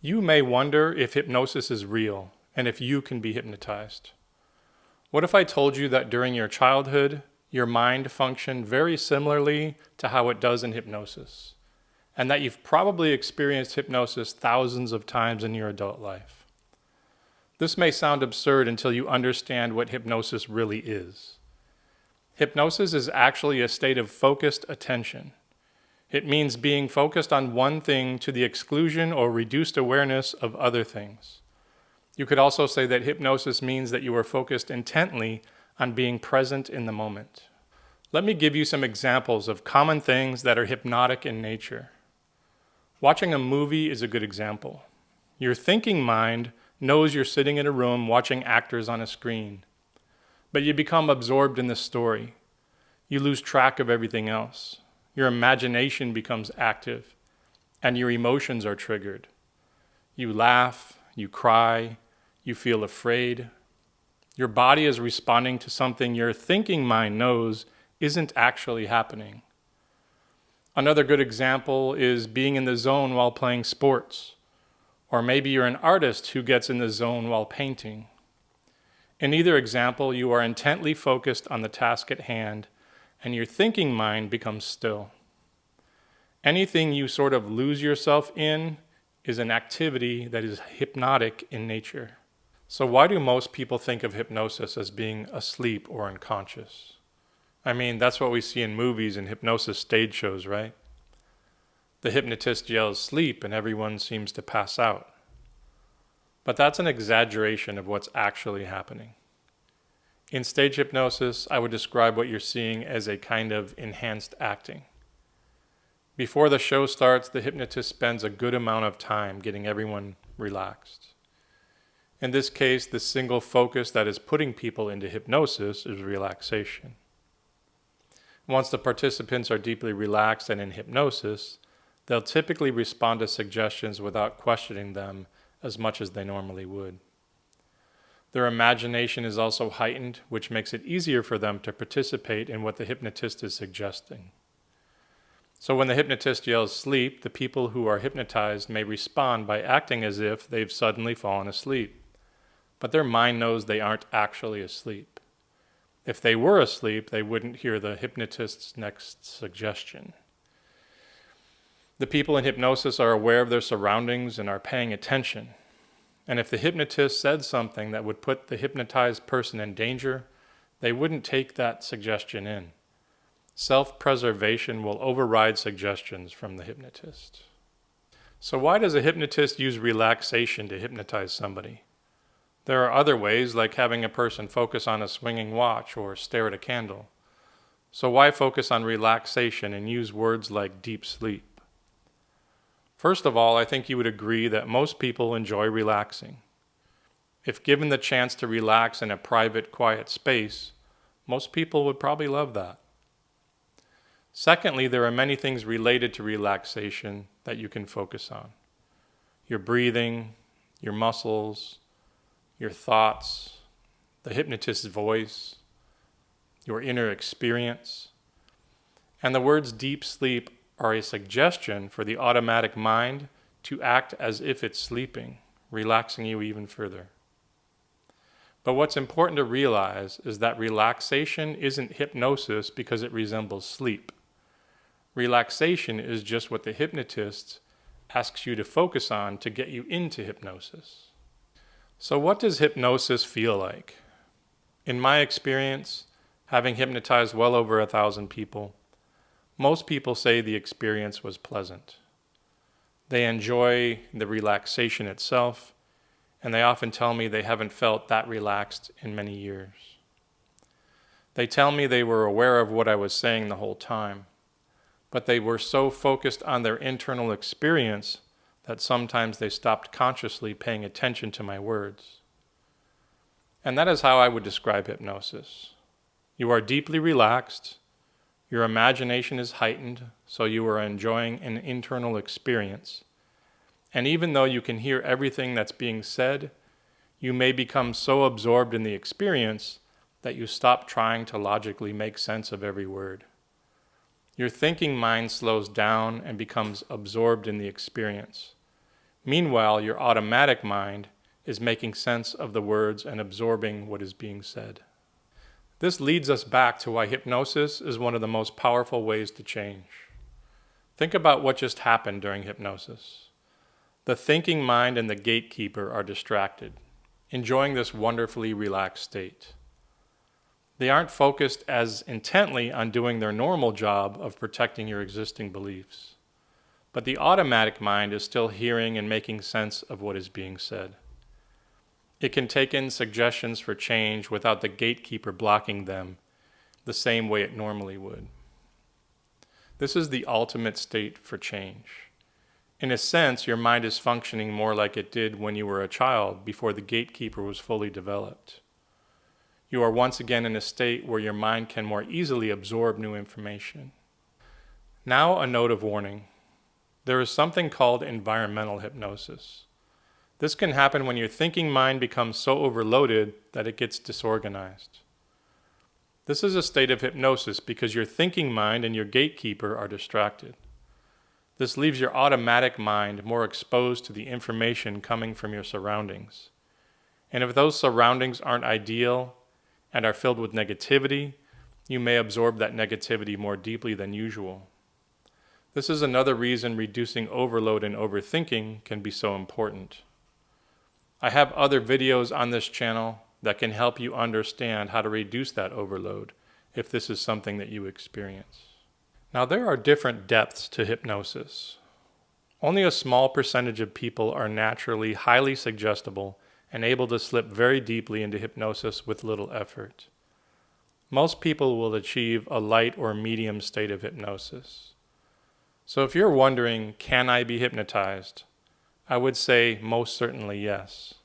You may wonder if hypnosis is real and if you can be hypnotized. What if I told you that during your childhood, your mind functioned very similarly to how it does in hypnosis, and that you've probably experienced hypnosis thousands of times in your adult life? This may sound absurd until you understand what hypnosis really is. Hypnosis is actually a state of focused attention. It means being focused on one thing to the exclusion or reduced awareness of other things. You could also say that hypnosis means that you are focused intently on being present in the moment. Let me give you some examples of common things that are hypnotic in nature. Watching a movie is a good example. Your thinking mind knows you're sitting in a room watching actors on a screen, but you become absorbed in the story. You lose track of everything else. Your imagination becomes active, and your emotions are triggered. You laugh, you cry, you feel afraid. Your body is responding to something your thinking mind knows isn't actually happening. Another good example is being in the zone while playing sports, or maybe you're an artist who gets in the zone while painting. In either example, you are intently focused on the task at hand, and your thinking mind becomes still. Anything you sort of lose yourself in is an activity that is hypnotic in nature. So why do most people think of hypnosis as being asleep or unconscious? I mean, that's what we see in movies and hypnosis stage shows, right? The hypnotist yells sleep and everyone seems to pass out. But that's an exaggeration of what's actually happening. In stage hypnosis, I would describe what you're seeing as a kind of enhanced acting. Before the show starts, the hypnotist spends a good amount of time getting everyone relaxed. In this case, the single focus that is putting people into hypnosis is relaxation. Once the participants are deeply relaxed and in hypnosis, they'll typically respond to suggestions without questioning them as much as they normally would. Their imagination is also heightened, which makes it easier for them to participate in what the hypnotist is suggesting. So when the hypnotist yells sleep, the people who are hypnotized may respond by acting as if they've suddenly fallen asleep. But their mind knows they aren't actually asleep. If they were asleep, they wouldn't hear the hypnotist's next suggestion. The people in hypnosis are aware of their surroundings and are paying attention. And if the hypnotist said something that would put the hypnotized person in danger, they wouldn't take that suggestion in. Self-preservation will override suggestions from the hypnotist. So why does a hypnotist use relaxation to hypnotize somebody? There are other ways, like having a person focus on a swinging watch or stare at a candle. So why focus on relaxation and use words like deep sleep? First of all, I think you would agree that most people enjoy relaxing. If given the chance to relax in a private, quiet space, most people would probably love that. Secondly, there are many things related to relaxation that you can focus on. Your breathing, your muscles, your thoughts, the hypnotist's voice, your inner experience. And the words deep sleep are a suggestion for the automatic mind to act as if it's sleeping, relaxing you even further. But what's important to realize is that relaxation isn't hypnosis because it resembles sleep. Relaxation is just what the hypnotist asks you to focus on to get you into hypnosis. So what does hypnosis feel like? In my experience, having hypnotized well over 1,000 people, most people say the experience was pleasant. They enjoy the relaxation itself, and they often tell me they haven't felt that relaxed in many years. They tell me they were aware of what I was saying the whole time, but they were so focused on their internal experience that sometimes they stopped consciously paying attention to my words. And that is how I would describe hypnosis. You are deeply relaxed. Your imagination is heightened, so you are enjoying an internal experience. And even though you can hear everything that's being said, you may become so absorbed in the experience that you stop trying to logically make sense of every word. Your thinking mind slows down and becomes absorbed in the experience, Meanwhile, your automatic mind is making sense of the words and absorbing what is being said. This leads us back to why hypnosis is one of the most powerful ways to change. Think about what just happened during hypnosis. The thinking mind and the gatekeeper are distracted, enjoying this wonderfully relaxed state. They aren't focused as intently on doing their normal job of protecting your existing beliefs. But the automatic mind is still hearing and making sense of what is being said. It can take in suggestions for change without the gatekeeper blocking them the same way it normally would. This is the ultimate state for change. In a sense, your mind is functioning more like it did when you were a child before the gatekeeper was fully developed. You are once again in a state where your mind can more easily absorb new information. Now, a note of warning. There is something called environmental hypnosis. This can happen when your thinking mind becomes so overloaded that it gets disorganized. This is a state of hypnosis because your thinking mind and your gatekeeper are distracted. This leaves your automatic mind more exposed to the information coming from your surroundings. And if those surroundings aren't ideal and are filled with negativity, you may absorb that negativity more deeply than usual. This is another reason reducing overload and overthinking can be so important. I have other videos on this channel that can help you understand how to reduce that overload if this is something that you experience. Now, there are different depths to hypnosis. Only a small percentage of people are naturally highly suggestible and able to slip very deeply into hypnosis with little effort. Most people will achieve a light or medium state of hypnosis. So if you're wondering, can I be hypnotized? I would say most certainly yes.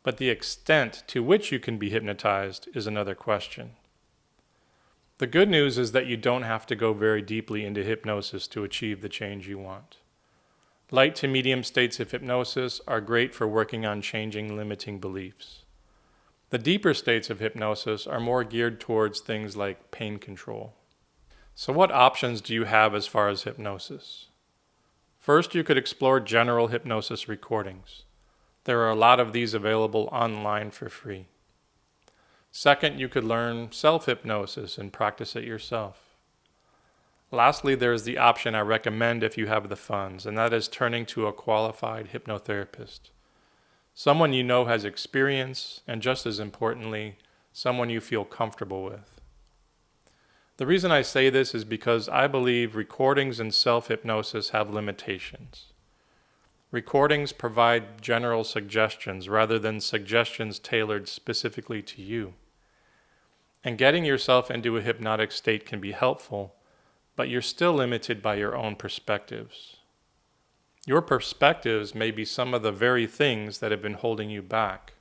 But the extent to which you can be hypnotized is another question. The good news is that you don't have to go very deeply into hypnosis to achieve the change you want. Light to medium states of hypnosis are great for working on changing limiting beliefs. The deeper states of hypnosis are more geared towards things like pain control. So what options do you have as far as hypnosis? First, you could explore general hypnosis recordings. There are a lot of these available online for free. Second, you could learn self-hypnosis and practice it yourself. Lastly, there is the option I recommend if you have the funds, and that is turning to a qualified hypnotherapist. Someone you know has experience, and just as importantly, someone you feel comfortable with. The reason I say this is because I believe recordings and self-hypnosis have limitations. Recordings provide general suggestions rather than suggestions tailored specifically to you. And getting yourself into a hypnotic state can be helpful, but you're still limited by your own perspectives. Your perspectives may be some of the very things that have been holding you back.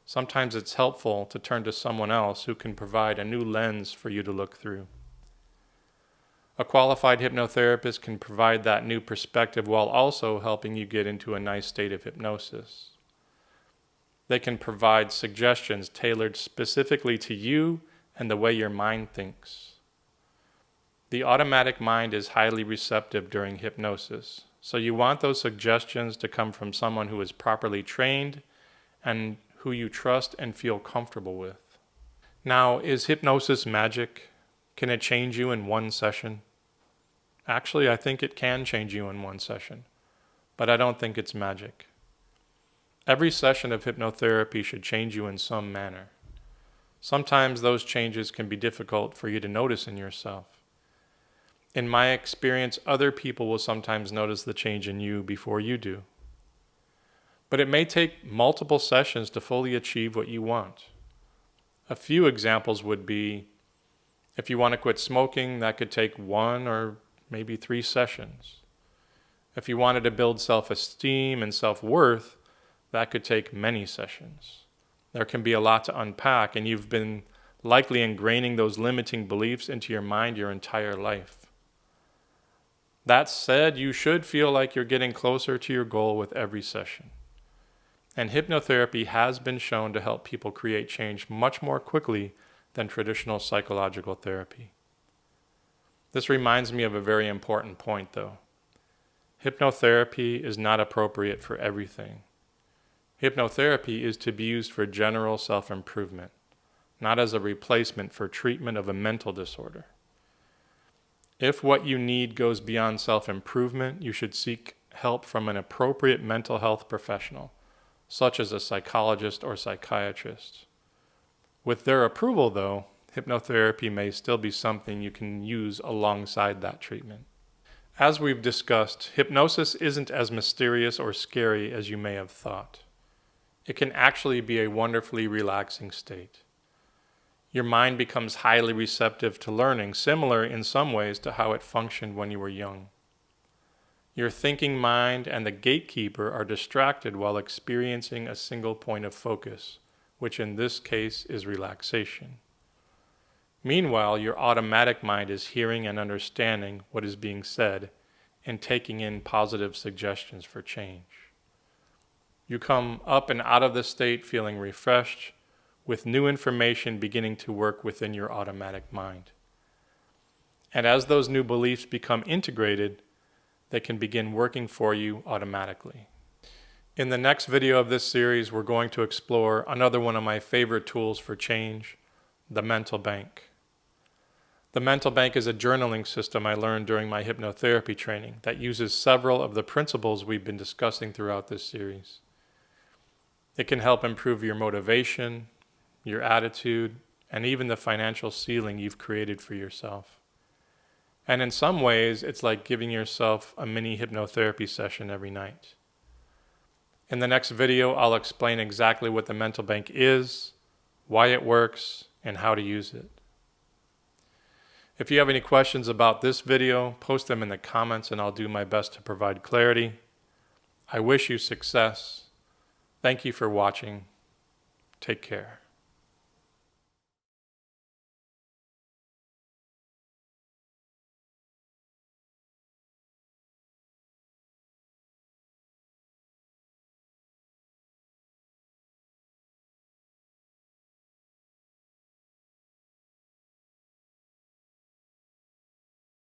Sometimes it's helpful to turn to someone else who can provide a new lens for you to look through. A qualified hypnotherapist can provide that new perspective while also helping you get into a nice state of hypnosis. They can provide suggestions tailored specifically to you and the way your mind thinks. The automatic mind is highly receptive during hypnosis, so you want those suggestions to come from someone who is properly trained and who you trust and feel comfortable with. Now, is hypnosis magic? Can it change you in one session? Actually, I think it can change you in one session, but I don't think it's magic. Every session of hypnotherapy should change you in some manner. Sometimes those changes can be difficult for you to notice in yourself. In my experience, other people will sometimes notice the change in you before you do. But it may take multiple sessions to fully achieve what you want. A few examples would be, if you want to quit smoking, that could take 1 or maybe 3 sessions. If you wanted to build self-esteem and self-worth, that could take many sessions. There can be a lot to unpack, and you've been likely ingraining those limiting beliefs into your mind your entire life. That said, you should feel like you're getting closer to your goal with every session. And hypnotherapy has been shown to help people create change much more quickly than traditional psychological therapy. This reminds me of a very important point, though. Hypnotherapy is not appropriate for everything. Hypnotherapy is to be used for general self-improvement, not as a replacement for treatment of a mental disorder. If what you need goes beyond self-improvement, you should seek help from an appropriate mental health professional, such as a psychologist or psychiatrist. With their approval, though, hypnotherapy may still be something you can use alongside that treatment. As we've discussed, hypnosis isn't as mysterious or scary as you may have thought. It can actually be a wonderfully relaxing state. Your mind becomes highly receptive to learning, similar in some ways to how it functioned when you were young. Your thinking mind and the gatekeeper are distracted while experiencing a single point of focus, which in this case is relaxation. Meanwhile, your automatic mind is hearing and understanding what is being said and taking in positive suggestions for change. You come up and out of the state feeling refreshed, with new information beginning to work within your automatic mind. And as those new beliefs become integrated, they can begin working for you automatically. In the next video of this series, we're going to explore another one of my favorite tools for change, the mental bank. The mental bank is a journaling system I learned during my hypnotherapy training that uses several of the principles we've been discussing throughout this series. It can help improve your motivation, your attitude, and even the financial ceiling you've created for yourself. And in some ways, it's like giving yourself a mini hypnotherapy session every night. In the next video, I'll explain exactly what the mental bank is, why it works, and how to use it. If you have any questions about this video, post them in the comments and I'll do my best to provide clarity. I wish you success. Thank you for watching. Take care.